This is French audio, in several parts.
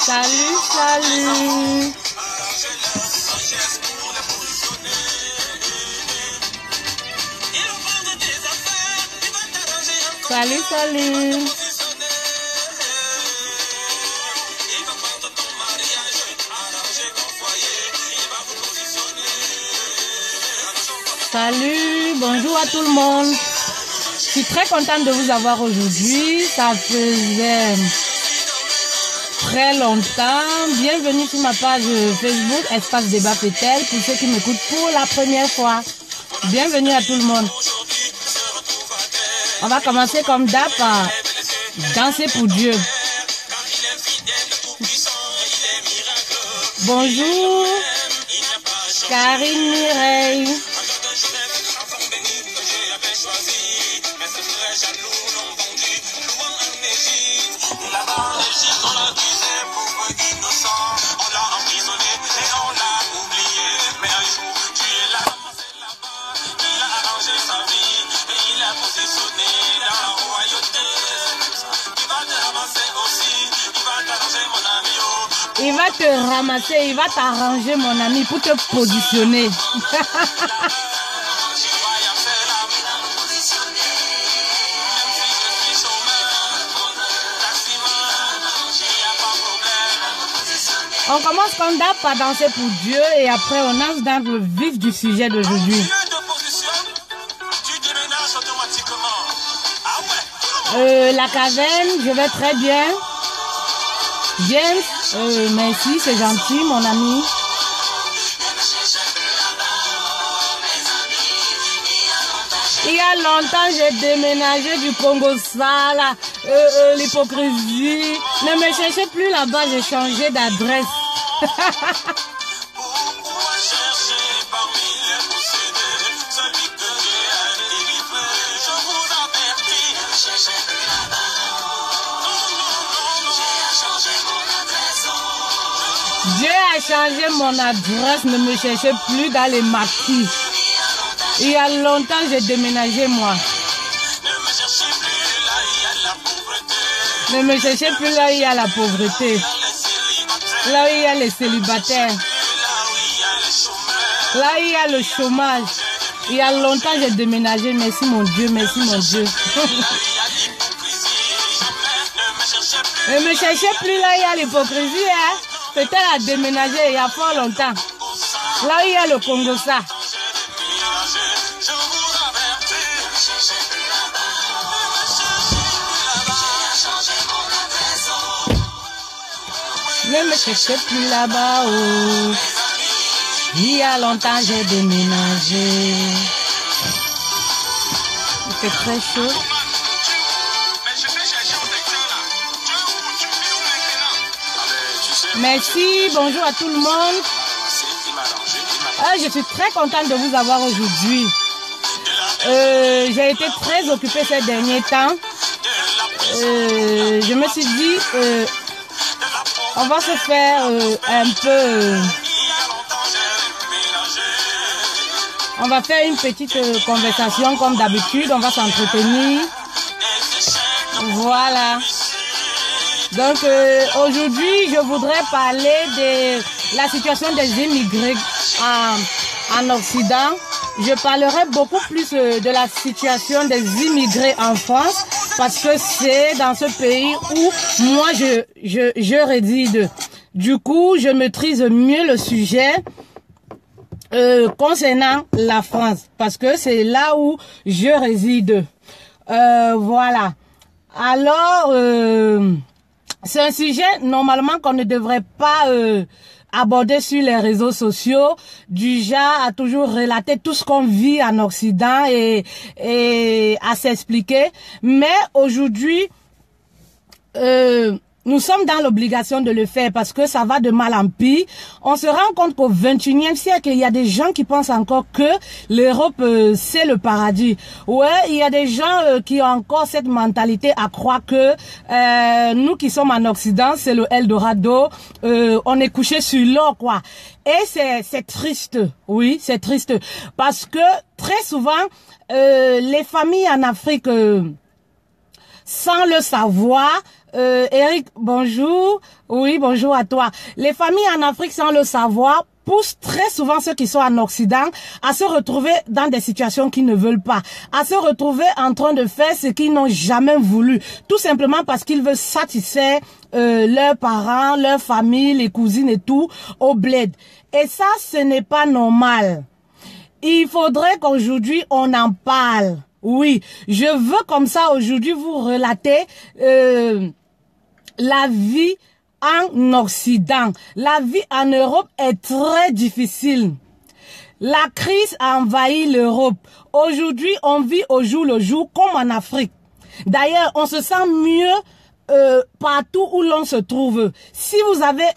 Salut, salut. Salut, salut. Salut, bonjour à tout le monde. Je suis très contente de vous avoir aujourd'hui. Ça faisait très longtemps. Bienvenue sur ma page Facebook, Espace Débat Pétel, pour ceux qui m'écoutent pour la première fois. Bienvenue à tout le monde. On va commencer comme d'hab par danser pour Dieu. Bonjour, Karine Mireille. Il va te ramasser, il va t'arranger, mon ami, pour te positionner. On commence comme d'hab par danser pour Dieu et après on entre dans le vif du sujet d'aujourd'hui. La caverne, je vais très bien. James, merci, c'est gentil, mon ami. Il y a longtemps, j'ai déménagé du Congo, ça, là, l'hypocrisie. Ne me cherchez plus là-bas, j'ai changé d'adresse. Dieu a changé mon adresse, ne me cherchez plus dans les maquis. Il y a longtemps, j'ai déménagé, moi. Ne me cherchez plus là où il y a la pauvreté. Là où il y a les célibataires. Là où il y a le chômage. Il y a longtemps, j'ai déménagé. Merci, mon Dieu, merci, mon Dieu. Ne me cherchez plus là où il y a l'hypocrisie, hein. C'était à déménager il y a fort longtemps. Là où il y a le Congo, ça. Ne me cherchez plus là-bas, oh. Il y a longtemps, j'ai déménagé. Il fait très chaud. Merci, bonjour à tout le monde. Je suis très contente de vous avoir aujourd'hui. J'ai été très occupée ces derniers temps. Je me suis dit, on va se faire un peu... on va faire une petite conversation comme d'habitude. On va s'entretenir. Voilà. Donc aujourd'hui, je voudrais parler de la situation des immigrés en Occident. Je parlerai beaucoup plus de la situation des immigrés en France parce que c'est dans ce pays où moi je réside. Du coup, je maîtrise mieux le sujet concernant la France parce que c'est là où je réside. Voilà. Alors... c'est un sujet normalement qu'on ne devrait pas aborder sur les réseaux sociaux, du genre à toujours relater tout ce qu'on vit en Occident et à s'expliquer. Mais aujourd'hui, nous sommes dans l'obligation de le faire parce que ça va de mal en pire. On se rend compte qu'au 21e siècle, il y a des gens qui pensent encore que l'Europe, c'est le paradis. Ouais, il y a des gens qui ont encore cette mentalité à croire que nous qui sommes en Occident, c'est le Eldorado. On est couché sur l'or, quoi. Et c'est triste. Oui, c'est triste. Parce que très souvent, les familles en Afrique... sans le savoir. Eric, bonjour. Oui, bonjour à toi. Les familles en Afrique sans le savoir poussent très souvent ceux qui sont en Occident à se retrouver dans des situations qu'ils ne veulent pas, à se retrouver en train de faire ce qu'ils n'ont jamais voulu, tout simplement parce qu'ils veulent satisfaire leurs parents, leur famille, les cousines et tout au bled. Et ça, ce n'est pas normal. Il faudrait qu'aujourd'hui, on en parle. Oui, je veux comme ça aujourd'hui vous relater la vie en Occident. La vie en Europe est très difficile. La crise a envahi l'Europe. Aujourd'hui, on vit au jour le jour comme en Afrique. D'ailleurs, on se sent mieux partout où l'on se trouve. Si vous avez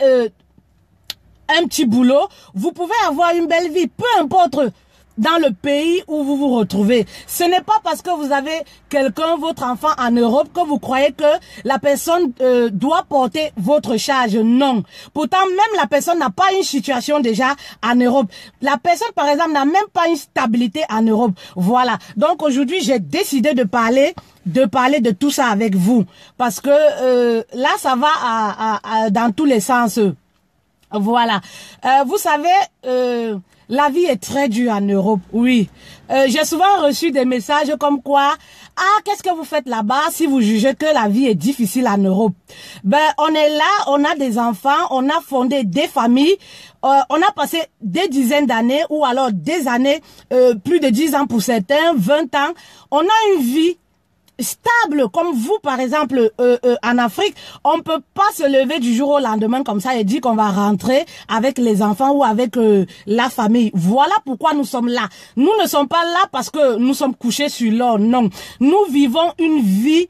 un petit boulot, vous pouvez avoir une belle vie, peu importe dans le pays où vous vous retrouvez. Ce n'est pas parce que vous avez quelqu'un, votre enfant en Europe, que vous croyez que la personne doit porter votre charge. Non. Pourtant, même la personne n'a pas une situation déjà en Europe. La personne, par exemple, n'a même pas une stabilité en Europe. Voilà. Donc aujourd'hui, j'ai décidé de parler de tout ça avec vous. Parce que là, ça va dans tous les sens. Voilà. Vous savez... la vie est très dure en Europe, oui. J'ai souvent reçu des messages comme quoi, ah, qu'est-ce que vous faites là-bas si vous jugez que la vie est difficile en Europe? Ben, on est là, on a des enfants, on a fondé des familles, on a passé des dizaines d'années ou alors des années, plus de 10 ans pour certains, 20 ans. On a une vie stable comme vous, par exemple, en Afrique. On peut pas se lever du jour au lendemain comme ça et dire qu'on va rentrer avec les enfants ou avec la famille. Voilà pourquoi nous sommes là. Nous ne sommes pas là parce que nous sommes couchés sur l'or, non. Nous vivons une vie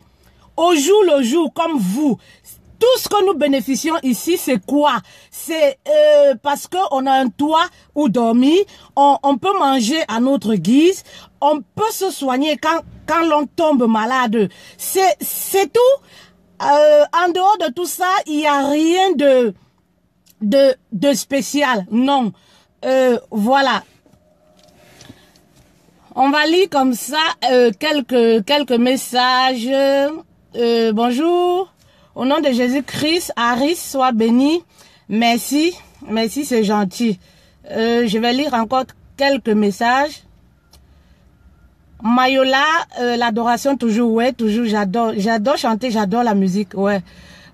au jour le jour comme vous. Tout ce que nous bénéficions ici, c'est quoi? C'est parce qu'on a un toit où dormir, on peut manger à notre guise, on peut se soigner quand l'on tombe malade. C'est tout. En dehors de tout ça, il n'y a rien de spécial. Non. Voilà. On va lire comme ça quelques messages. Bonjour. Au nom de Jésus-Christ, Harris, sois béni. Merci. Merci, c'est gentil. Je vais lire encore quelques messages. Mayola, l'adoration toujours, ouais, toujours, j'adore chanter, j'adore la musique, ouais.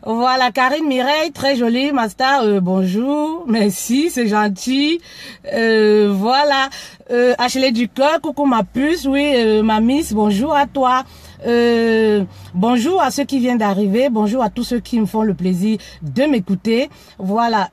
Voilà, Karine Mireille, très jolie, Master, bonjour, merci, c'est gentil. Voilà, Ashley Ducœur, coucou ma puce, oui, ma miss, bonjour à toi. Bonjour à ceux qui viennent d'arriver, bonjour à tous ceux qui me font le plaisir de m'écouter. Voilà,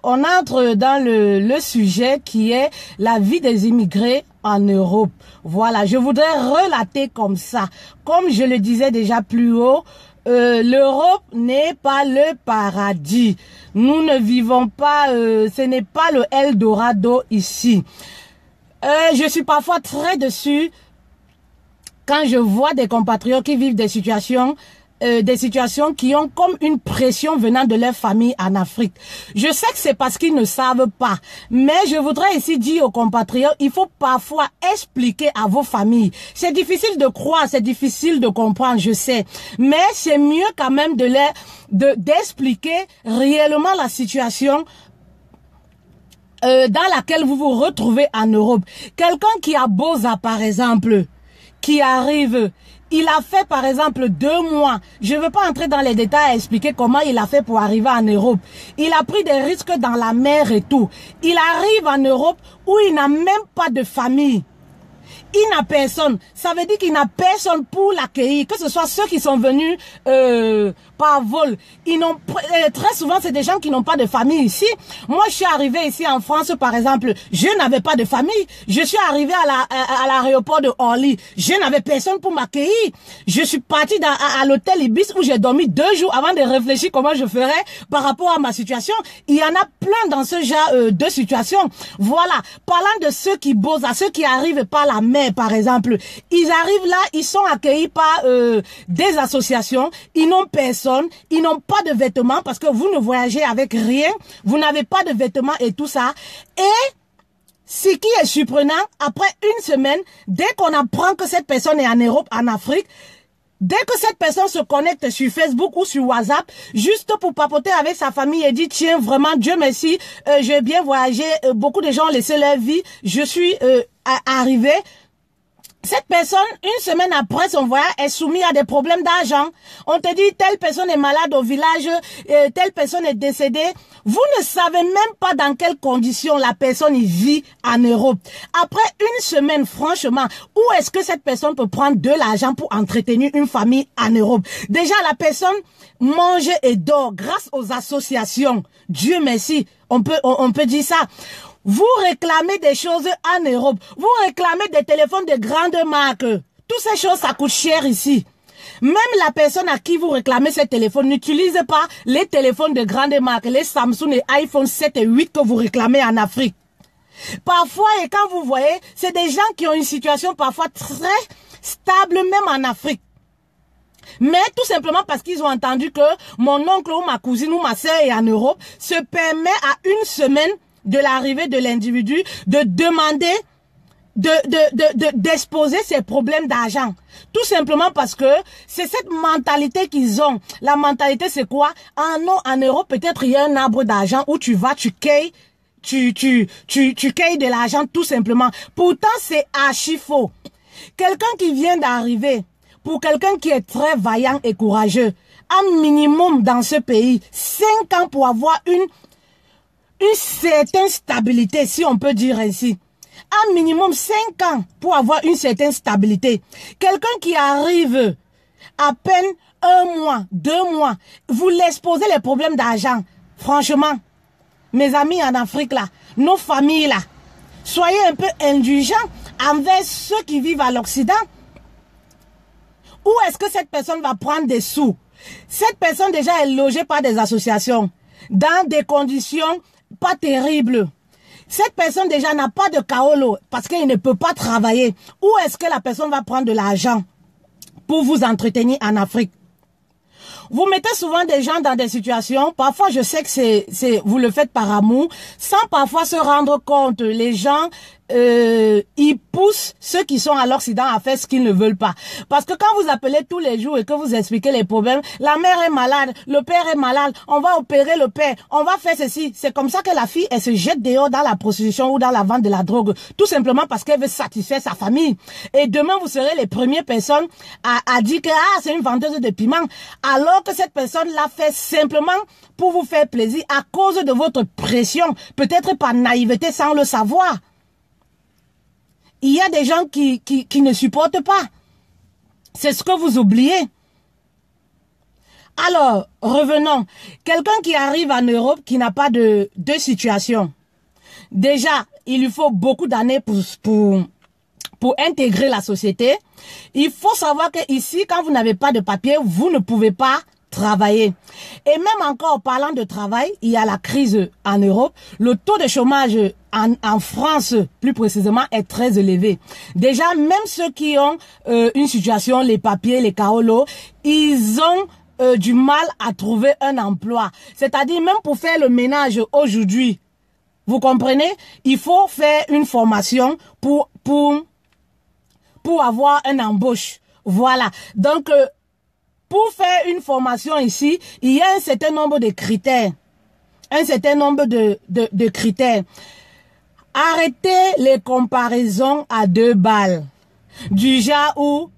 on entre dans le sujet qui est la vie des immigrés en Europe. Voilà, je voudrais relater comme ça. Comme je le disais déjà plus haut, l'Europe n'est pas le paradis. Nous ne vivons pas, ce n'est pas le Eldorado ici. Je suis parfois très déçue quand je vois des compatriotes qui vivent des situations qui ont comme une pression venant de leur famille en Afrique. Je sais que c'est parce qu'ils ne savent pas, mais je voudrais ici dire aux compatriotes, il faut parfois expliquer à vos familles. C'est difficile de croire, c'est difficile de comprendre, je sais, mais c'est mieux quand même d'expliquer réellement la situation dans laquelle vous vous retrouvez en Europe. Quelqu'un qui a Boza, par exemple, qui arrive, il a fait par exemple 2 mois. Je ne veux pas entrer dans les détails à expliquer comment il a fait pour arriver en Europe. Il a pris des risques dans la mer et tout. Il arrive en Europe où il n'a même pas de famille. Il n'a personne. Ça veut dire qu'il n'a personne pour l'accueillir. Que ce soit ceux qui sont venus par vol. Très souvent, c'est des gens qui n'ont pas de famille ici. Moi, je suis arrivée ici en France, par exemple. Je n'avais pas de famille. Je suis arrivée à l'aéroport de Orly. Je n'avais personne pour m'accueillir. Je suis partie à l'hôtel Ibis où j'ai dormi 2 jours avant de réfléchir comment je ferais par rapport à ma situation. Il y en a plein dans ce genre de situations. Voilà. Parlant de ceux qui bossent, à ceux qui arrivent par la mer, par exemple, ils arrivent là, ils sont accueillis par des associations, ils n'ont personne, ils n'ont pas de vêtements parce que vous ne voyagez avec rien, vous n'avez pas de vêtements et tout ça. Et ce qui est surprenant, après 1 semaine, dès qu'on apprend que cette personne est en Europe, en Afrique, Dès que cette personne se connecte sur Facebook ou sur WhatsApp, juste pour papoter avec sa famille et dire, tiens, vraiment, Dieu merci, j'ai bien voyagé, beaucoup de gens ont laissé leur vie, je suis arrivé. Cette personne, une semaine après son voyage, est soumise à des problèmes d'argent. On te dit, telle personne est malade au village, telle personne est décédée. Vous ne savez même pas dans quelles conditions la personne y vit en Europe. Après une semaine, franchement, où est-ce que cette personne peut prendre de l'argent pour entretenir une famille en Europe? Déjà, la personne mange et dort grâce aux associations. Dieu merci, on peut dire ça. Vous réclamez des choses en Europe. Vous réclamez des téléphones de grande marque. Toutes ces choses, ça coûte cher ici. Même la personne à qui vous réclamez ces téléphones n'utilise pas les téléphones de grande marque, les Samsung et iPhone 7 et 8 que vous réclamez en Afrique. Parfois, et quand vous voyez, c'est des gens qui ont une situation parfois très stable même en Afrique. Mais tout simplement parce qu'ils ont entendu que mon oncle ou ma cousine ou ma soeur est en Europe, se permet à une semaine de l'arrivée de l'individu, de demander, d'exposer ses problèmes d'argent. Tout simplement parce que c'est cette mentalité qu'ils ont. La mentalité, c'est quoi? En Europe, peut-être il y a un arbre d'argent où tu vas, tu cueilles, tu cueilles de l'argent tout simplement. Pourtant, c'est archi faux. Quelqu'un qui vient d'arriver, pour quelqu'un qui est très vaillant et courageux, un minimum dans ce pays, 5 ans pour avoir une certaine stabilité, si on peut dire ainsi. Un minimum 5 ans pour avoir une certaine stabilité. Quelqu'un qui arrive à peine 1 mois, 2 mois, vous l'exposez les problèmes d'argent. Franchement, mes amis en Afrique là, nos familles là, soyez un peu indulgents envers ceux qui vivent à l'Occident. Où est-ce que cette personne va prendre des sous? Cette personne déjà est logée par des associations, dans des conditions pas terribles. Cette personne déjà n'a pas de kaolo parce qu'elle ne peut pas travailler. Où est-ce que la personne va prendre de l'argent pour vous entretenir en Afrique? Vous mettez souvent des gens dans des situations, parfois je sais que vous le faites par amour, sans parfois se rendre compte. Les gens, ils poussent ceux qui sont à l'Occident à faire ce qu'ils ne veulent pas. Parce que quand vous appelez tous les jours et que vous expliquez les problèmes, la mère est malade, le père est malade, on va opérer le père, on va faire ceci. C'est comme ça que la fille, elle se jette dehors dans la prostitution ou dans la vente de la drogue. Tout simplement parce qu'elle veut satisfaire sa famille. Et demain, vous serez les premières personnes à dire que c'est une vendeuse de piment. Alors que cette personne l'a fait simplement pour vous faire plaisir à cause de votre pression. Peut-être par naïveté sans le savoir. Il y a des gens qui ne supportent pas. C'est ce que vous oubliez. Alors, revenons. Quelqu'un qui arrive en Europe qui n'a pas de situation. Déjà, il lui faut beaucoup d'années pour intégrer la société. Il faut savoir que ici, quand vous n'avez pas de papier, vous ne pouvez pas travailler. Et même encore, parlant de travail, il y a la crise en Europe. Le taux de chômage en France, plus précisément, est très élevé. Déjà, même ceux qui ont une situation, les papiers, les kaolo, ils ont du mal à trouver un emploi. C'est-à-dire, même pour faire le ménage aujourd'hui, vous comprenez, il faut faire une formation pour avoir une embauche. Voilà. Donc, pour faire une formation ici, il y a un certain nombre de critères. Un certain nombre de critères. Arrêtez les comparaisons à 2 balles. Du genre où,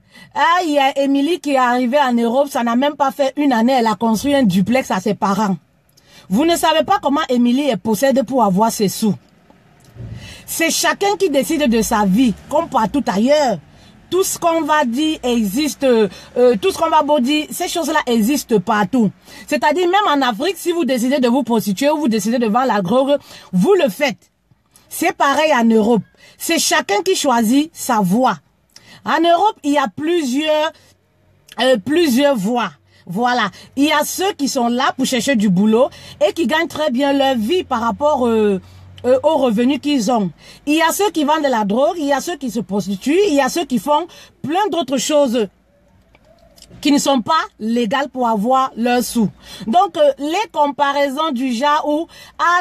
il y a Émilie qui est arrivée en Europe, ça n'a même pas fait 1 année, elle a construit un duplex à ses parents. Vous ne savez pas comment Émilie est possédée pour avoir ses sous. C'est chacun qui décide de sa vie, comme partout ailleurs. Tout ce qu'on va dire existe, tout ce qu'on va vous dire, ces choses-là existent partout. C'est-à-dire, même en Afrique, si vous décidez de vous prostituer ou vous décidez de vendre la drogue, vous le faites. C'est pareil en Europe. C'est chacun qui choisit sa voie. En Europe, il y a plusieurs voies. Voilà. Il y a ceux qui sont là pour chercher du boulot et qui gagnent très bien leur vie par rapport aux revenus qu'ils ont. Il y a ceux qui vendent de la drogue, il y a ceux qui se prostituent, il y a ceux qui font plein d'autres choses qui ne sont pas légales pour avoir leurs sous. Donc, les comparaisons du genre où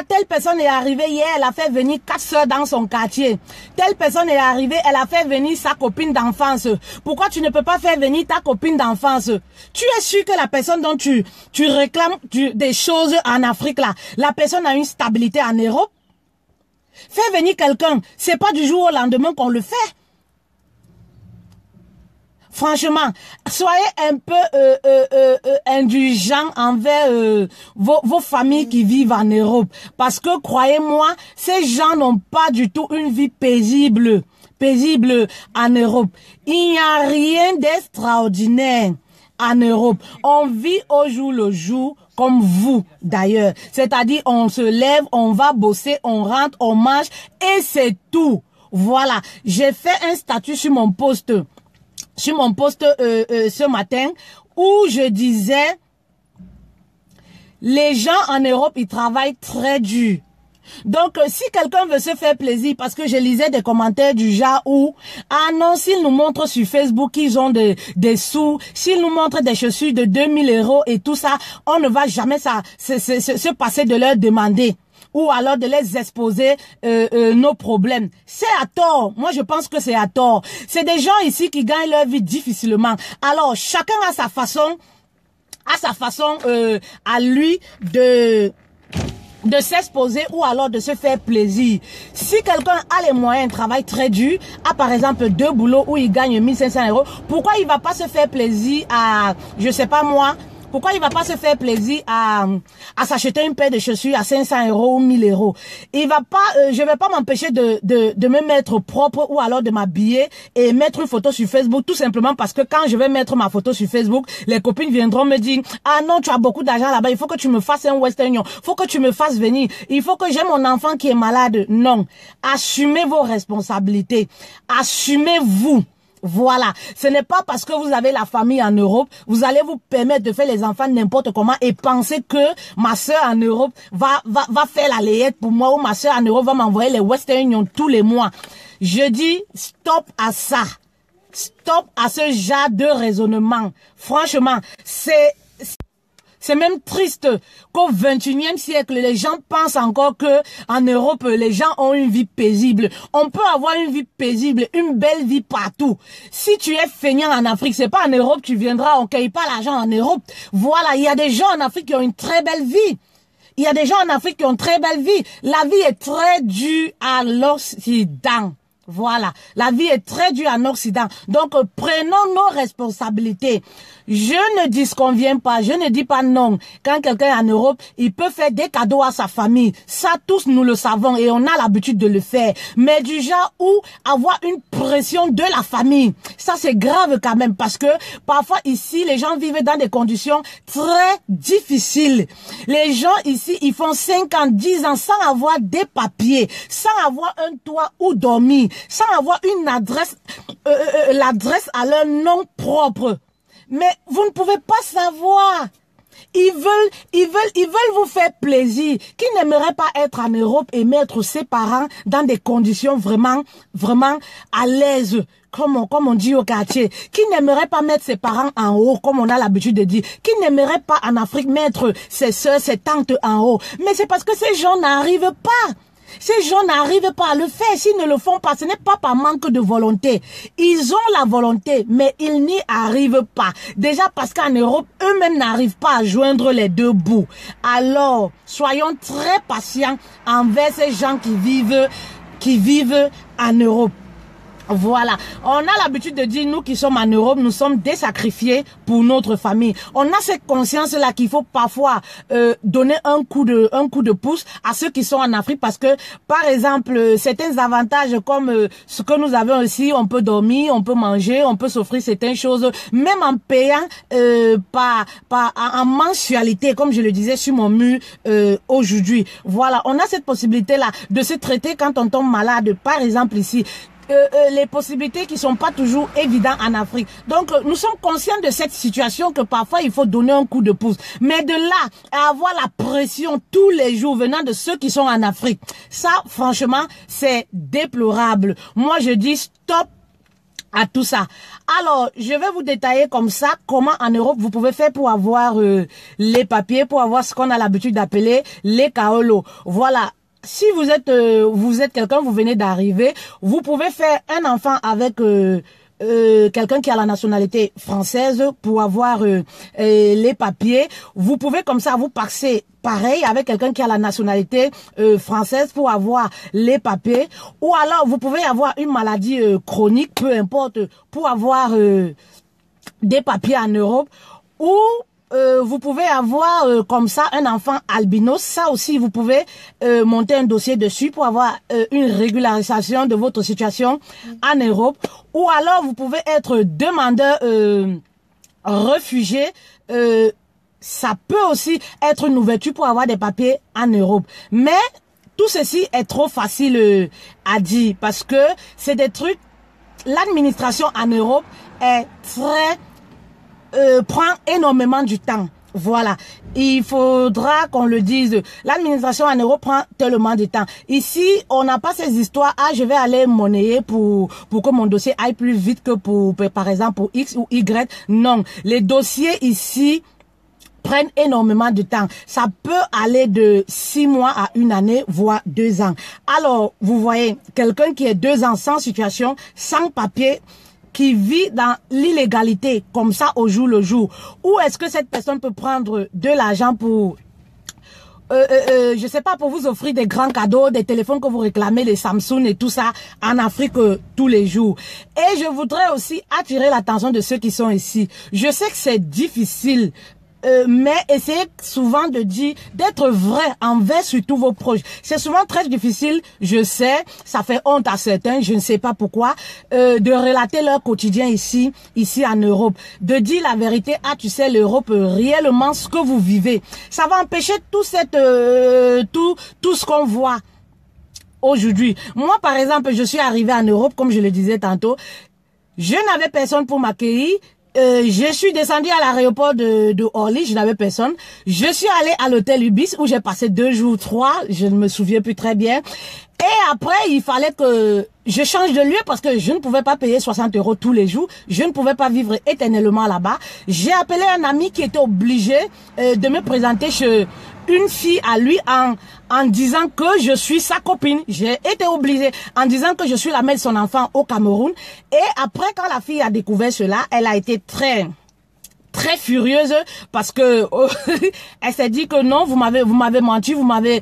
telle personne est arrivée hier, elle a fait venir 4 sœurs dans son quartier. Telle personne est arrivée, elle a fait venir sa copine d'enfance. Pourquoi tu ne peux pas faire venir ta copine d'enfance? Tu es sûr que la personne dont tu réclames des choses en Afrique, là, la personne a une stabilité en Europe? Faire venir quelqu'un, c'est pas du jour au lendemain qu'on le fait. Franchement, soyez un peu indulgents envers vos familles qui vivent en Europe. Parce que, croyez-moi, ces gens n'ont pas du tout une vie paisible en Europe. Il n'y a rien d'extraordinaire en Europe. On vit au jour le jour, comme vous d'ailleurs. C'est-à-dire, on se lève, on va bosser, on rentre, on mange, et c'est tout. Voilà, j'ai fait un statut sur mon post ce matin où je disais les gens en Europe ils travaillent très dur. Donc si quelqu'un veut se faire plaisir, parce que je lisais des commentaires du genre où non, s'ils nous montrent sur Facebook qu'ils ont des sous, s'ils nous montrent des chaussures de 2000 € et tout ça, on ne va jamais se passer de leur demander ou alors de les exposer nos problèmes. C'est à tort. Moi, je pense que c'est à tort. C'est des gens ici qui gagnent leur vie difficilement. Alors, chacun a sa façon à lui de s'exposer ou alors de se faire plaisir. Si quelqu'un a les moyens, travaille très dur, a par exemple 2 boulots où il gagne 1500 €, pourquoi il va pas se faire plaisir à, je sais pas moi, pourquoi il va pas se faire plaisir à s'acheter une paire de chaussures à 500 € ou 1000 €? Il va pas, je vais pas m'empêcher de me mettre propre ou alors de m'habiller et mettre une photo sur Facebook tout simplement parce que quand je vais mettre ma photo sur Facebook, les copines viendront me dire non, tu as beaucoup d'argent là-bas, il faut que tu me fasses un Western Union, faut que tu me fasses venir, il faut que j'ai mon enfant qui est malade. Non, assumez vos responsabilités, assumez-vous. Voilà, ce n'est pas parce que vous avez la famille en Europe, vous allez vous permettre de faire les enfants n'importe comment et penser que ma soeur en Europe va faire la layette pour moi ou ma soeur en Europe va m'envoyer les Western Union tous les mois. Je dis stop à ça. Stop à ce genre de raisonnement. Franchement, c'est même triste qu'au 21e siècle, les gens pensent encore que en Europe, les gens ont une vie paisible. On peut avoir une vie paisible, une belle vie partout. Si tu es feignant en Afrique, c'est pas en Europe que tu viendras, on paye pas l'argent en Europe. Voilà, il y a des gens en Afrique qui ont une très belle vie. Il y a des gens en Afrique qui ont une très belle vie. La vie est très dure à l'Occident. Voilà, la vie est très dure en Occident. Donc, prenons nos responsabilités. Je ne disconviens pas, je ne dis pas non. Quand quelqu'un est en Europe, il peut faire des cadeaux à sa famille. Ça, tous nous le savons et on a l'habitude de le faire. Mais du genre où avoir une pression de la famille, ça c'est grave quand même parce que parfois ici, les gens vivent dans des conditions très difficiles. Les gens ici, ils font 5 ans, 10 ans sans avoir des papiers, sans avoir un toit où dormir, sans avoir une adresse, l'adresse à leur nom propre. Mais vous ne pouvez pas savoir. Ils veulent vous faire plaisir. Qui n'aimerait pas être en Europe et mettre ses parents dans des conditions vraiment à l'aise, comme on dit au quartier. Qui n'aimerait pas mettre ses parents en haut, comme on a l'habitude de dire. Qui n'aimerait pas en Afrique mettre ses soeurs, ses tantes en haut. Mais c'est parce que ces gens n'arrivent pas. Ces gens n'arrivent pas à le faire. S'ils ne le font pas, ce n'est pas par manque de volonté. Ils ont la volonté, mais ils n'y arrivent pas. Déjà parce qu'en Europe, eux-mêmes n'arrivent pas à joindre les deux bouts. Alors, soyons très patients envers ces gens qui vivent en Europe. Voilà, on a l'habitude de dire, nous qui sommes en Europe, nous sommes des sacrifiés pour notre famille. On a cette conscience-là qu'il faut parfois donner un coup de pouce à ceux qui sont en Afrique parce que, par exemple, certains avantages comme ce que nous avons ici, on peut dormir, on peut manger, on peut s'offrir certaines choses, même en payant en mensualité, comme je le disais sur mon mur aujourd'hui. Voilà, on a cette possibilité-là de se traiter quand on tombe malade, par exemple ici. Les possibilités qui sont pas toujours évidentes en Afrique. Donc, nous sommes conscients de cette situation que parfois, il faut donner un coup de pouce. Mais de là à avoir la pression tous les jours venant de ceux qui sont en Afrique, ça, franchement, c'est déplorable. Moi, je dis stop à tout ça. Alors, je vais vous détailler comme ça comment en Europe vous pouvez faire pour avoir les papiers, pour avoir ce qu'on a l'habitude d'appeler les kaolo. Voilà. Si vous êtes quelqu'un, vous venez d'arriver, vous pouvez faire un enfant avec quelqu'un qui a la nationalité française pour avoir les papiers. Vous pouvez comme ça vous passer pareil avec quelqu'un qui a la nationalité française pour avoir les papiers. Ou alors vous pouvez avoir une maladie chronique, peu importe, pour avoir des papiers en Europe. Ou vous pouvez avoir comme ça un enfant albinos. Ça aussi, vous pouvez monter un dossier dessus pour avoir une régularisation de votre situation en Europe. Ou alors, vous pouvez être demandeur réfugié. Ça peut aussi être une ouverture pour avoir des papiers en Europe. Mais tout ceci est trop facile à dire parce que c'est des trucs. L'administration en Europe est très prend énormément du temps. Voilà. Il faudra qu'on le dise. L'administration en Europe prend tellement de temps. Ici, on n'a pas ces histoires. Ah, je vais aller monnayer pour que mon dossier aille plus vite que par exemple, pour X ou Y. Non. Les dossiers ici prennent énormément de temps. Ça peut aller de 6 mois à 1 année, voire 2 ans. Alors, vous voyez, quelqu'un qui est 2 ans sans situation, sans papier, qui vit dans l'illégalité comme ça au jour le jour, où est-ce que cette personne peut prendre de l'argent pour je sais pas, pour vous offrir des grands cadeaux, des téléphones que vous réclamez, les Samsung et tout ça en Afrique tous les jours. Et je voudrais aussi attirer l'attention de ceux qui sont ici. Je sais que c'est difficile, mais essayez souvent de dire, d'être vrai envers surtout vos proches. C'est souvent très difficile, je sais, ça fait honte à certains, je ne sais pas pourquoi, de relater leur quotidien ici en Europe. De dire la vérité, ah tu sais l'Europe, réellement ce que vous vivez. Ça va empêcher tout ce qu'on voit aujourd'hui. Moi par exemple, je suis arrivée en Europe, comme je le disais tantôt, je n'avais personne pour m'accueillir. Je suis descendue à l'aéroport de Orly, je n'avais personne. Je suis allée à l'hôtel Ubis où j'ai passé 2 jours, 3, je ne me souviens plus très bien. Et après, il fallait que je change de lieu parce que je ne pouvais pas payer 60 € tous les jours. Je ne pouvais pas vivre éternellement là-bas. J'ai appelé un ami qui était obligé de me présenter chez une fille à lui en disant que je suis sa copine. J'ai été obligée en disant que je suis la mère de son enfant au Cameroun. Et après, quand la fille a découvert cela, elle a été très furieuse parce que elle s'est dit que non, vous m'avez menti, vous m'avez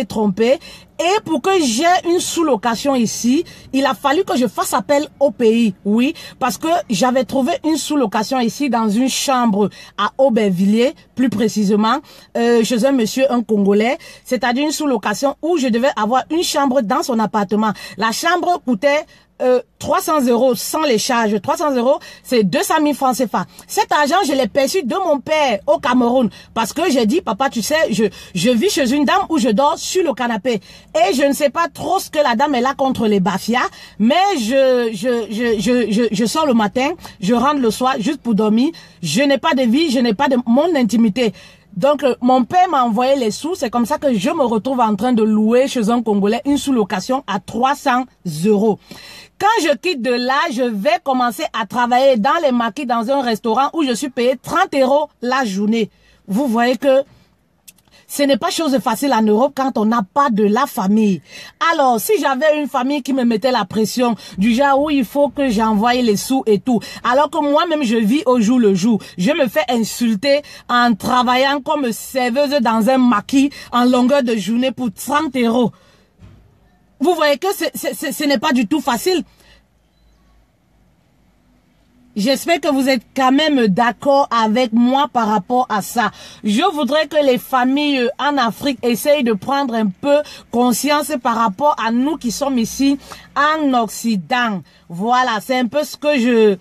trompé. Et pour que j'ai une sous-location ici, il a fallu que je fasse appel au pays, oui, parce que j'avais trouvé une sous-location ici dans une chambre à Aubervilliers, plus précisément, chez un monsieur, un Congolais, c'est-à-dire une sous-location où je devais avoir une chambre dans son appartement. La chambre coûtait 300 € sans les charges. 300 €, c'est 200 000 francs CFA. Cet argent, je l'ai perçu de mon père au Cameroun. Parce que j'ai dit, papa, tu sais, je vis chez une dame où je dors sur le canapé. Et je ne sais pas trop ce que la dame est là contre les bafias. Mais je sors le matin, je rentre le soir juste pour dormir. Je n'ai pas de vie, je n'ai pas de mon intimité. Donc, mon père m'a envoyé les sous. C'est comme ça que je me retrouve en train de louer chez un Congolais une sous-location à 300 €. Quand je quitte de là, je vais commencer à travailler dans les maquis dans un restaurant où je suis payé 30 € la journée. Vous voyez que ce n'est pas chose facile en Europe quand on n'a pas de la famille. Alors, si j'avais une famille qui me mettait la pression, du genre où il faut que j'envoie les sous et tout, alors que moi-même je vis au jour le jour, je me fais insulter en travaillant comme serveuse dans un maquis en longueur de journée pour 30 €. Vous voyez que ce n'est pas du tout facile. J'espère que vous êtes quand même d'accord avec moi par rapport à ça. Je voudrais que les familles en Afrique essayent de prendre un peu conscience par rapport à nous qui sommes ici en Occident. Voilà, c'est un peu ce que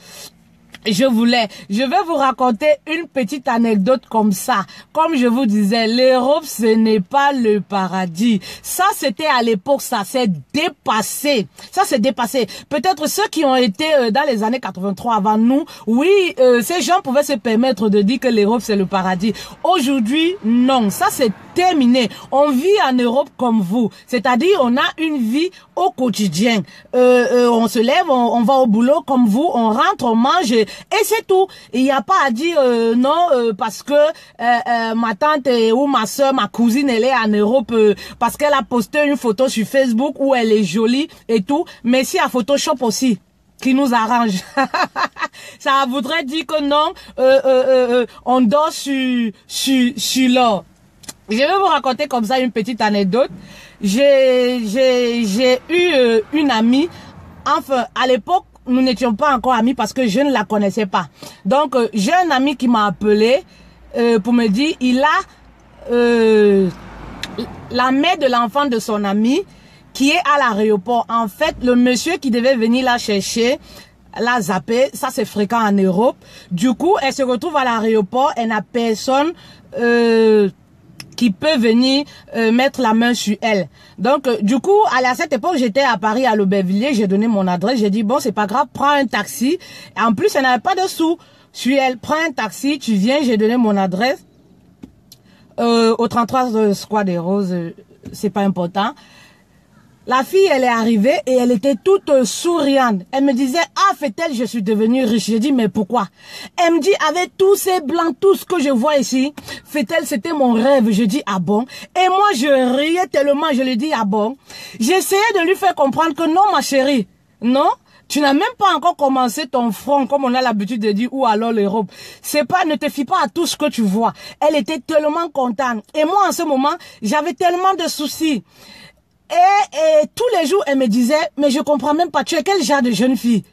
je vais vous raconter une petite anecdote comme ça. Comme je vous disais, l'Europe, ce n'est pas le paradis. Ça, c'était à l'époque, ça s'est dépassé. Ça s'est dépassé. Peut-être ceux qui ont été dans les années 83 avant nous, oui, ces gens pouvaient se permettre de dire que l'Europe, c'est le paradis. Aujourd'hui, non. Ça, c'est terminé. On vit en Europe comme vous. C'est-à-dire, on a une vie au quotidien. On se lève, on va au boulot comme vous, on rentre, on mange, et c'est tout. Il n'y a pas à dire non parce que ma tante ou ma soeur, ma cousine, elle est en Europe parce qu'elle a posté une photo sur Facebook où elle est jolie et tout. Mais si à Photoshop aussi qui nous arrange. Ça voudrait dire que non, on dort sur l'or. Je vais vous raconter comme ça une petite anecdote. J'ai eu une amie. Enfin, à l'époque, nous n'étions pas encore amis parce que je ne la connaissais pas. Donc, j'ai un ami qui m'a appelé pour me dire, il a la mère de l'enfant de son ami qui est à l'aéroport. En fait, le monsieur qui devait venir la chercher, l'a zappé. Ça, c'est fréquent en Europe. Du coup, elle se retrouve à l'aéroport. Elle n'a personne qui peut venir mettre la main sur elle. Donc, du coup, à cette époque, j'étais à Paris, à l'Aubervilliers, j'ai donné mon adresse, j'ai dit, bon, c'est pas grave, prends un taxi. Et en plus, elle n'avait pas de sous. Sur elle, prends un taxi, tu viens, j'ai donné mon adresse. Au 33 Square des Roses, c'est pas important. La fille, elle est arrivée et elle était toute souriante. Elle me disait, ah, fait-elle, je suis devenue riche. J'ai dit, mais pourquoi? Elle me dit, avec tous ces blancs, tout ce que je vois ici, fait-elle, c'était mon rêve. Je dis, ah bon? Et moi, je riais tellement, je lui dis, ah bon? J'essayais de lui faire comprendre que non, ma chérie, non? Tu n'as même pas encore commencé ton front, comme on a l'habitude de dire, ou alors l'Europe. C'est pas, ne te fie pas à tout ce que tu vois. Elle était tellement contente. Et moi, en ce moment, j'avais tellement de soucis. Et tous les jours, elle me disait, mais je comprends même pas, tu es quel genre de jeune fille?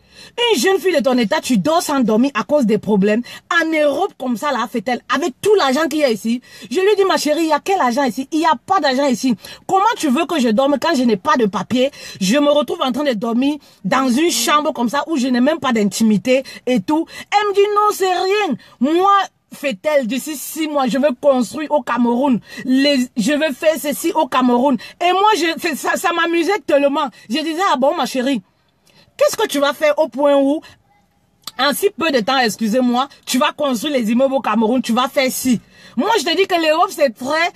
Une jeune fille de ton état, tu dors sans dormir à cause des problèmes. En Europe, comme ça, là, fait-elle, avec tout l'argent qu'il y a ici. Je lui dis, ma chérie, il y a quel argent ici? Il n'y a pas d'argent ici. Comment tu veux que je dorme quand je n'ai pas de papier? Je me retrouve en train de dormir dans une chambre comme ça où je n'ai même pas d'intimité et tout. Elle me dit, non, c'est rien. Moi, fait-elle, d'ici 6 mois, je veux construire au Cameroun. Je veux faire ceci au Cameroun. Et moi, ça m'amusait tellement. Je disais, ah bon, ma chérie, qu'est-ce que tu vas faire au point où, en si peu de temps, excusez-moi, tu vas construire les immeubles au Cameroun, tu vas faire ci. Moi, je te dis que l'Europe, c'est très...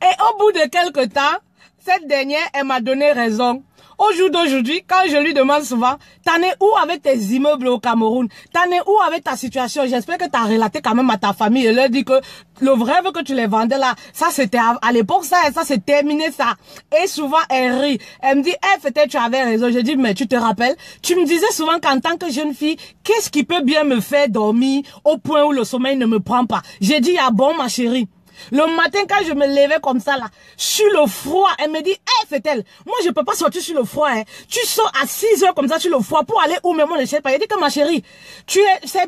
Et au bout de quelques temps, cette dernière, elle m'a donné raison. Au jour d'aujourd'hui, quand je lui demande souvent, t'en es où avec tes immeubles au Cameroun? T'en es où avec ta situation? J'espère que t'as relaté quand même à ta famille et leur dit que le rêve que tu les vendais là, ça c'était à l'époque, ça c'est terminé ça. Et souvent, elle rit. Elle me dit, peut-être tu avais raison. Je dis, mais tu te rappelles? Tu me disais souvent qu'en tant que jeune fille, qu'est-ce qui peut bien me faire dormir au point où le sommeil ne me prend pas? J'ai dit, ah bon, ma chérie? Le matin, quand je me levais comme ça, là, sur le froid, elle me dit, fait-elle, moi, je peux pas sortir sur le froid, hein. Tu sors à 6 heures comme ça sur le froid pour aller où même on ne sait pas. Elle dit que ma chérie, c'est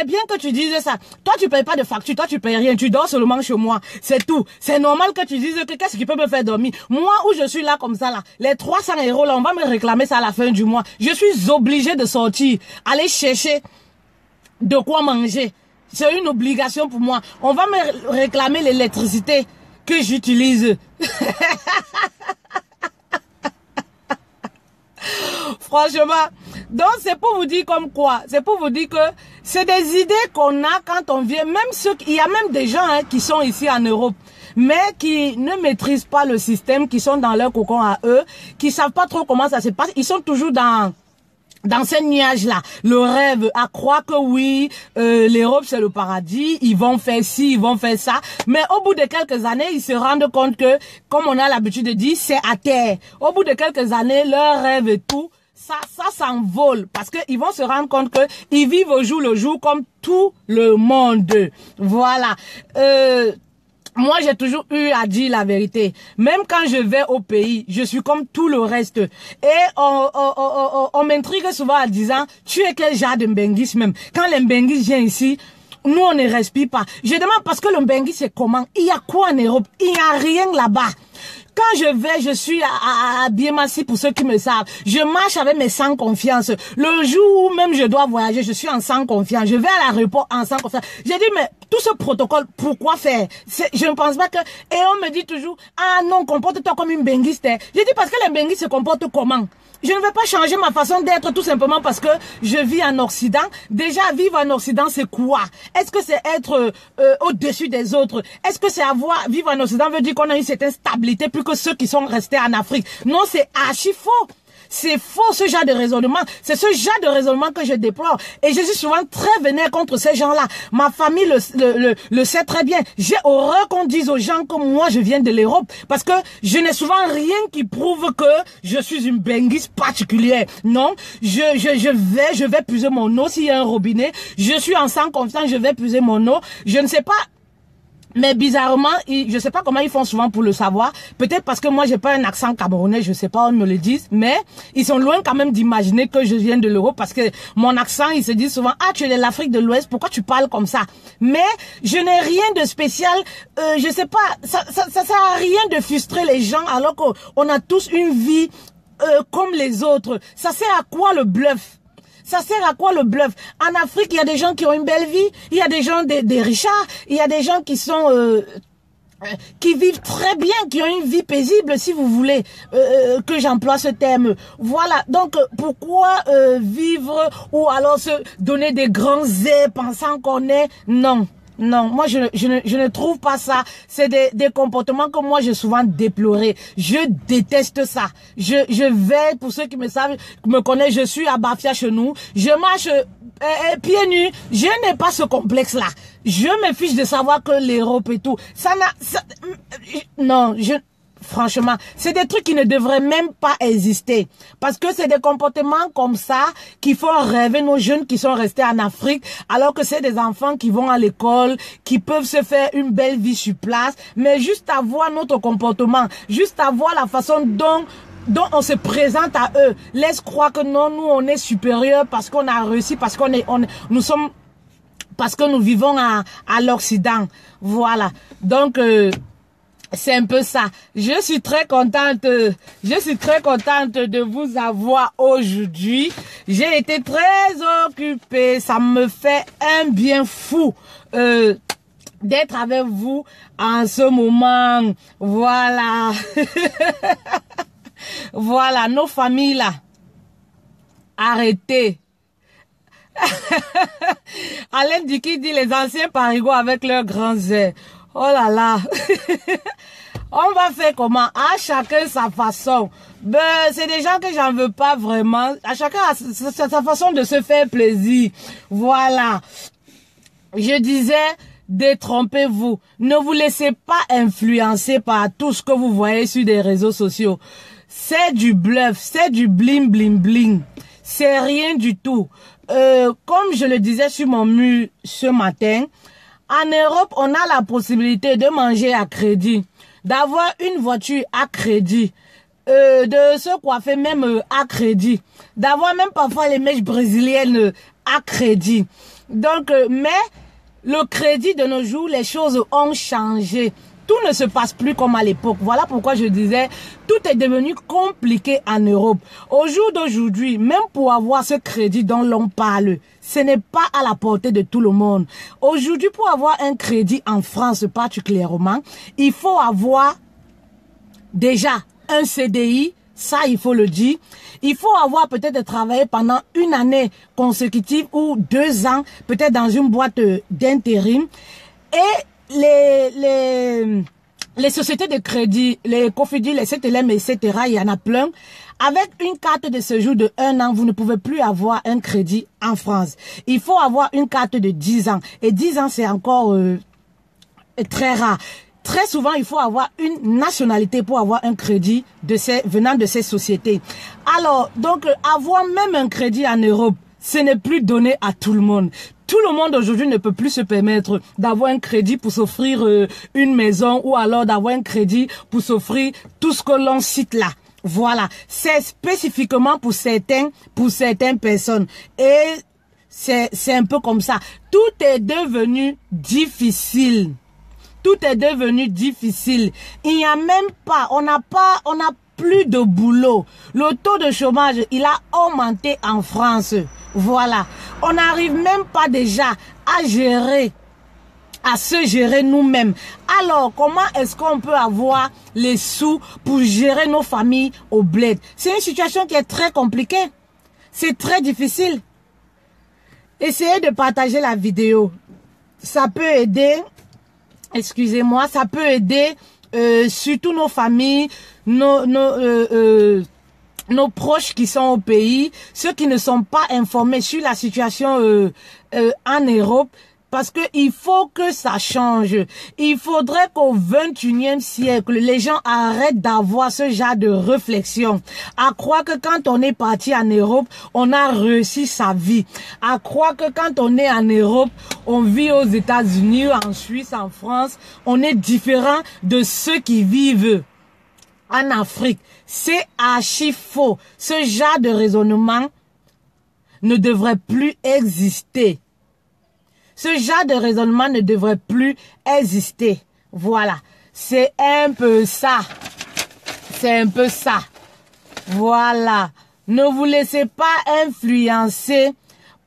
bien que tu dises ça. Toi, tu payes pas de facture, toi, tu payes rien, tu dors seulement chez moi. C'est tout. C'est normal que tu dises que qu'est-ce qui peut me faire dormir. Moi, où je suis là comme ça, là, les 300 € là, on va me réclamer ça à la fin du mois. Je suis obligée de sortir, aller chercher de quoi manger. C'est une obligation pour moi. On va me réclamer l'électricité que j'utilise. Franchement. Donc, c'est pour vous dire comme quoi. C'est pour vous dire que c'est des idées qu'on a quand on vient. Même il y a même des gens qui sont ici en Europe, mais qui ne maîtrisent pas le système, qui sont dans leur cocon à eux, qui savent pas trop comment ça se passe. Ils sont toujours dans ces nuages-là, le rêve à croire que oui, l'Europe c'est le paradis, ils vont faire ci, ils vont faire ça, mais au bout de quelques années, ils se rendent compte que, comme on a l'habitude de dire, c'est à terre. Au bout de quelques années, leur rêve et tout, ça s'envole, parce qu'ils vont se rendre compte que ils vivent au jour le jour comme tout le monde. Voilà. Moi, j'ai toujours eu à dire la vérité. Même quand je vais au pays, je suis comme tout le reste. Et on m'intrigue souvent en disant, tu es quel genre de Mbenguis même? Quand les Mbenguis viennent ici, nous, on ne respire pas. Je demande parce que le Mbenguis, c'est comment? Il y a quoi en Europe? Il n'y a rien là-bas. Quand je vais, je suis à Biémassi pour ceux qui me savent. Je marche avec mes sans confiance. Le jour où même je dois voyager, je suis en sans confiance. Je vais à l'aéroport en sans confiance. J'ai dit, mais tout ce protocole, pourquoi faire? Je ne pense pas que... Et on me dit toujours, ah non, comporte-toi comme une benguiste. J'ai dit, parce que les benguistes se comportent comment? Je ne vais pas changer ma façon d'être tout simplement parce que je vis en Occident. Déjà, vivre en Occident, c'est quoi? Est-ce que c'est être au-dessus des autres? Est-ce que c'est vivre en Occident veut dire qu'on a une certaine stabilité plus que ceux qui sont restés en Afrique? Non, c'est archi faux. C'est faux ce genre de raisonnement. C'est ce genre de raisonnement que je déplore. Et je suis souvent très vénère contre ces gens-là. Ma famille le sait très bien. J'ai horreur qu'on dise aux gens que moi je viens de l'Europe. Parce que je n'ai souvent rien qui prouve que je suis une benguiste particulière. Non, je vais puiser mon eau s'il y a un robinet. Je suis en sans confiance, je vais puiser mon eau. Je ne sais pas. Mais bizarrement, je sais pas comment ils font souvent pour le savoir. Peut-être parce que moi, j'ai pas un accent camerounais, je sais pas, on me le dit. Mais ils sont loin quand même d'imaginer que je viens de l'Europe parce que mon accent, ils se disent souvent, ah, tu es de l'Afrique de l'Ouest, pourquoi tu parles comme ça? Mais je n'ai rien de spécial. Je sais pas, ça sert à rien de frustrer les gens alors qu'on a tous une vie comme les autres. Ça sert à quoi le bluff? Ça sert à quoi le bluff? En Afrique, il y a des gens qui ont une belle vie, il y a des gens, des richards, il y a des gens qui sont qui vivent très bien, qui ont une vie paisible, si vous voulez que j'emploie ce terme. Voilà, donc pourquoi vivre ou alors se donner des grands airs pensant qu'on est... Non. Non, moi je ne trouve pas ça. C'est des comportements que moi j'ai souvent déplorés. Je déteste ça. Je vais, pour ceux qui me savent, qui me connaissent, je suis à Bafia chez nous. Je marche pieds nus. Je n'ai pas ce complexe-là. Je me fiche de savoir que l'Europe et tout. Non, franchement, c'est des trucs qui ne devraient même pas exister. Parce que c'est des comportements comme ça qui font rêver nos jeunes qui sont restés en Afrique, alors que c'est des enfants qui vont à l'école, qui peuvent se faire une belle vie sur place, mais juste à voir notre comportement, juste à voir la façon dont on se présente à eux, laisse croire que non, nous on est supérieurs parce qu'on a réussi, parce parce que nous vivons à l'Occident. Voilà. Donc, c'est un peu ça. Je suis très contente de vous avoir aujourd'hui. J'ai été très occupée. Ça me fait un bien fou d'être avec vous en ce moment. Voilà. Voilà, nos familles là. Arrêtez. Alain Diki dit les anciens parigots avec leurs grands airs. Oh là là. On va faire comment? À chacun sa façon. Ben, c'est des gens que j'en veux pas vraiment. À chacun sa façon de se faire plaisir. Voilà. Je disais, détrompez-vous. Ne vous laissez pas influencer par tout ce que vous voyez sur des réseaux sociaux. C'est du bluff, c'est du bling bling bling. C'est rien du tout. Comme je le disais sur mon mur ce matin, en Europe, on a la possibilité de manger à crédit, d'avoir une voiture à crédit, de se coiffer même à crédit, d'avoir même parfois les mèches brésiliennes à crédit. Donc, mais le crédit de nos jours, les choses ont changé. Tout ne se passe plus comme à l'époque. Voilà pourquoi je disais, tout est devenu compliqué en Europe. Au jour d'aujourd'hui, même pour avoir ce crédit dont l'on parle, ce n'est pas à la portée de tout le monde. Aujourd'hui, pour avoir un crédit en France particulièrement, il faut avoir déjà un CDI, ça il faut le dire. Il faut avoir peut-être travaillé pendant une année consécutive ou 2 ans, peut-être dans une boîte d'intérim. Et les sociétés de crédit, les Cofidis, les CTLM, etc., il y en a plein. Avec une carte de séjour de 1 an, vous ne pouvez plus avoir un crédit en France. Il faut avoir une carte de 10 ans. Et 10 ans, c'est encore très rare. Très souvent, il faut avoir une nationalité pour avoir un crédit venant de ces sociétés. Alors, donc, avoir même un crédit en Europe, ce n'est plus donné à tout le monde. Tout le monde aujourd'hui ne peut plus se permettre d'avoir un crédit pour s'offrir une maison ou alors d'avoir un crédit pour s'offrir tout ce que l'on cite là. Voilà, c'est spécifiquement pour certaines personnes. Et c'est un peu comme ça. Tout est devenu difficile. tout est devenu difficile. Il n'y a même pas, on n'a plus de boulot. Le taux de chômage, il a augmenté en France. Voilà. On n'arrive même pas déjà à se gérer nous-mêmes. Alors, comment est-ce qu'on peut avoir les sous pour gérer nos familles au bled? C'est une situation qui est très compliquée. C'est très difficile. Essayez de partager la vidéo. Ça peut aider, excusez-moi, ça peut aider surtout nos familles, nos proches qui sont au pays, ceux qui ne sont pas informés sur la situation en Europe. Parce que il faut que ça change. Il faudrait qu'au 21e siècle, les gens arrêtent d'avoir ce genre de réflexion. À croire que quand on est parti en Europe, on a réussi sa vie. À croire que quand on est en Europe, on vit aux États-Unis, en Suisse, en France, on est différent de ceux qui vivent en Afrique. C'est archi faux. Ce genre de raisonnement ne devrait plus exister. Ce genre de raisonnement ne devrait plus exister. Voilà. C'est un peu ça. C'est un peu ça. Voilà. Ne vous laissez pas influencer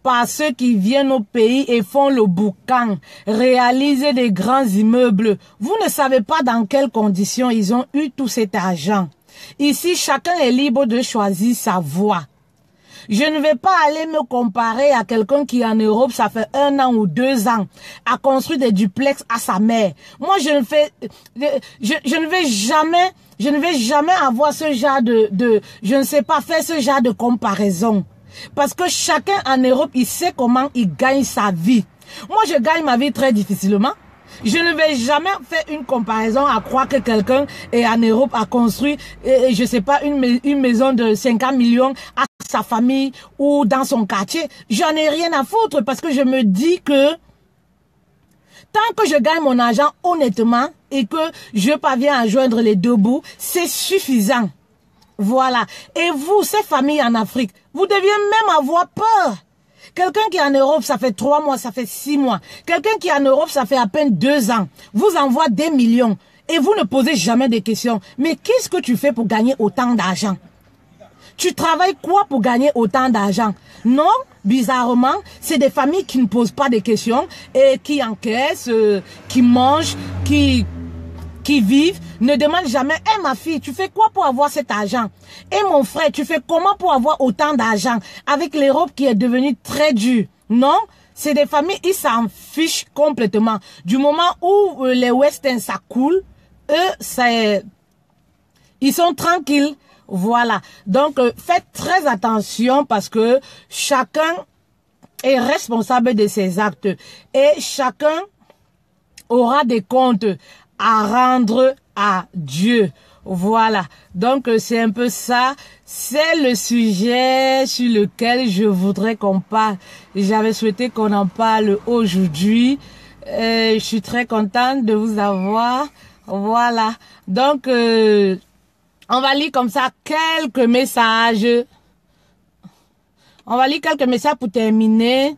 par ceux qui viennent au pays et font le boucan, réaliser des grands immeubles. Vous ne savez pas dans quelles conditions ils ont eu tout cet argent. Ici, chacun est libre de choisir sa voie. Je ne vais pas aller me comparer à quelqu'un qui en Europe, ça fait 1 an ou 2 ans, a construit des duplex à sa mère. Moi, je ne vais jamais avoir ce genre je ne sais pas faire ce genre de comparaison. Parce que chacun en Europe, il sait comment il gagne sa vie. Moi, je gagne ma vie très difficilement. Je ne vais jamais faire une comparaison à croire que quelqu'un en Europe a construit, je sais pas, une maison de 50 millions à sa famille ou dans son quartier. J'en ai rien à foutre parce que je me dis que tant que je gagne mon argent honnêtement et que je parviens à joindre les deux bouts, c'est suffisant. Voilà. Et vous, ces familles en Afrique, vous deviez même avoir peur. Quelqu'un qui est en Europe, ça fait 3 mois, ça fait 6 mois. Quelqu'un qui est en Europe, ça fait à peine 2 ans. Vous envoie des millions et vous ne posez jamais de questions. Mais qu'est-ce que tu fais pour gagner autant d'argent? Tu travailles quoi pour gagner autant d'argent? Non, bizarrement, c'est des familles qui ne posent pas de questions et qui encaissent, qui mangent, qui vivent, ne demandent jamais, « Hey, ma fille, tu fais quoi pour avoir cet argent? Et mon frère, tu fais comment pour avoir autant d'argent avec l'Europe qui est devenue très dure? » Non, c'est des familles, ils s'en fichent complètement. Du moment où les Westerns, ça coule, eux, ils sont tranquilles. Voilà. Donc, faites très attention parce que chacun est responsable de ses actes et chacun aura des comptes à rendre à Dieu. Voilà. Donc, c'est un peu ça. C'est le sujet sur lequel je voudrais qu'on parle. J'avais souhaité qu'on en parle aujourd'hui. Je suis très contente de vous avoir. Voilà. Donc, on va lire comme ça quelques messages. On va lire quelques messages pour terminer.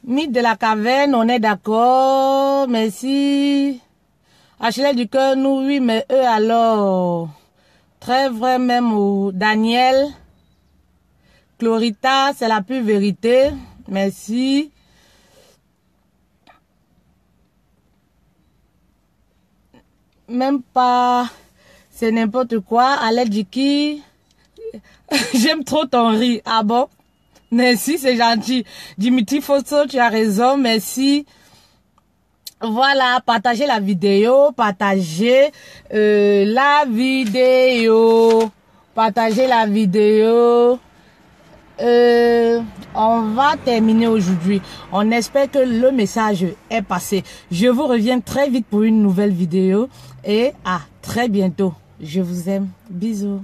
Mythe de la caverne, on est d'accord. Merci. HLL du cœur, nous, oui, mais eux alors. Très vrai même. Daniel. Chlorita, c'est la pure vérité. Merci. Même pas. C'est n'importe quoi. Alain Diki. J'aime trop ton riz. Ah bon? Merci, c'est gentil. Dimitri Fosso, tu as raison, merci. Voilà, partagez la vidéo, partagez la vidéo. Partagez la vidéo. On va terminer aujourd'hui. On espère que le message est passé. Je vous reviens très vite pour une nouvelle vidéo et à très bientôt. Je vous aime. Bisous.